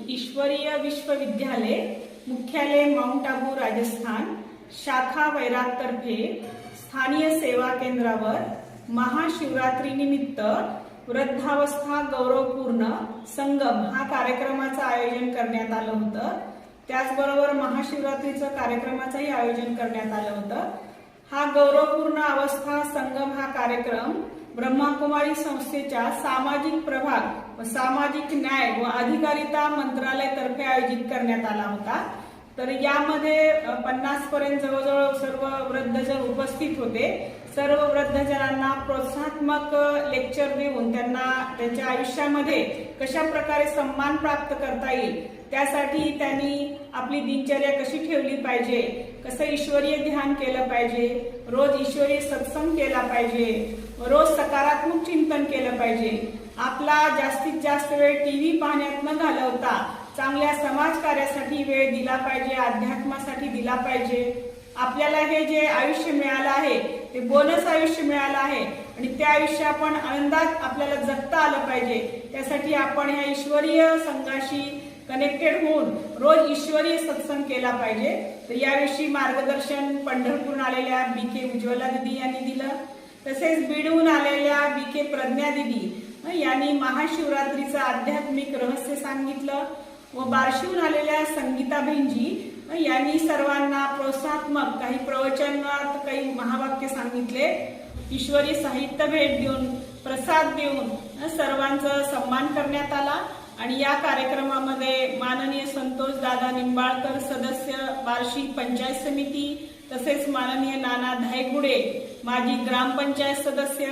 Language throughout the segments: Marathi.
ईश्वरीय विश्वविद्यालय मुख्यालय माउंट आबू राजस्थान शाखा वैराग तर्फे स्थानीय सेवा केंद्रावर महाशिवरात्री निमित्त वृद्धावस्था गौरवपूर्ण संगम हा कार्यक्रमाचं आयोजन करण्यात आलं होतं। त्याचबरोबर महाशिवरात्रीचं कार्यक्रमाचंही आयोजन करण्यात आलं होतं। हा गौरवपूर्ण अवस्था संगम हा कार्यक्रम ब्रह्माकुमारी संस्थेच्या सामाजिक प्रभाग व सामाजिक न्याय व अधिकारिता मंत्रालय तर्फे आयोजित करण्यात आला होता। तर यामध्ये 50 पर्यंत जवळजवळ सर्व वृद्धजन उपस्थित होते। सर्व वृद्धजनांना प्रोत्साहनात्मक लेक्चर देऊन त्यांना त्यांच्या आयुष्यामध्ये कशा प्रकारे सन्मान प्राप्त करता येईल त्यासाठी त्यांनी आपली दिनचर्या कशी ठेवली पाहिजे, कसं ईश्वरीय ध्यान केलं पाहिजे, रोज ईश्वरीय सत्संग केला पाहिजे, रोज सकारात्मक चिंतन केलं पाहिजे, आपला जास्तीत जास्त वेळ टीव्ही पाहण्यात न घालवता चांगल्या समाजकार्यासाठी वेळ दिला पाहिजे, अध्यात्मासाठी दिला पाहिजे। आपल्याला हे जे आयुष्य मिळालं आहे ते बोनस आयुष्य मिळालं आहे आणि त्या आयुष्य आपण आनंदात आपल्याला जगता आलं पाहिजे। त्यासाठी आपण ह्या ईश्वरीय संघाशी कनेक्टेड होऊन रोज ईश्वरीय सत्संग केला पाहिजे। तर याविषयी मार्गदर्शन पंढरपूरून आलेल्या बीके उज्ज्वला दिदी यांनी दिलं। तसेच बीडहून आलेल्या बीके प्रज्ञा दिदी यांनी महाशिवरात्रीचं आध्यात्मिक रहस्य सांगितलं व बार्शीहून आलेल्या संगीता बहिंजी यांनी सर्वांना प्रोत्साहनात्मक काही प्रवचनात काही महावाक्य सांगितले। ईश्वरी साहित्य भेट देऊन प्रसाद देऊन सर्वांचा सन्मान करण्यात आला आणि या कार्यक्रमामध्ये माननीय संतोष दादा निंबाळकर सदस्य बार्शी पंचायत समिती, तसेच माननीय नाना धायगुडे माजी ग्रामपंचायत सदस्य,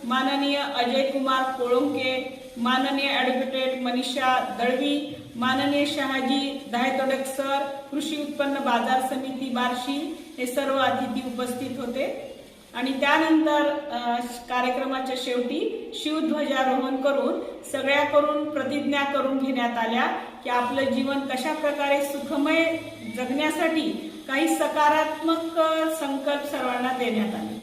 माननीय अजय कुमार कोळंके, माननीय ॲडव्होकेट मनीषा दळवी, माननीय शहाजी धायतोडक सर, कृषी उत्पन्न बाजार समिती बार्शी हे सर्व अतिथी उपस्थित होते। आणि त्यानंतर कार्यक्रमाच्या शेवटी शिवध्वजारोहण करून सगळ्याकडून प्रतिज्ञा करून घेण्यात आल्या की आपलं जीवन कशा प्रकारे सुखमय जगण्यासाठी काही सकारात्मक संकल्प सर्वांना देण्यात आले।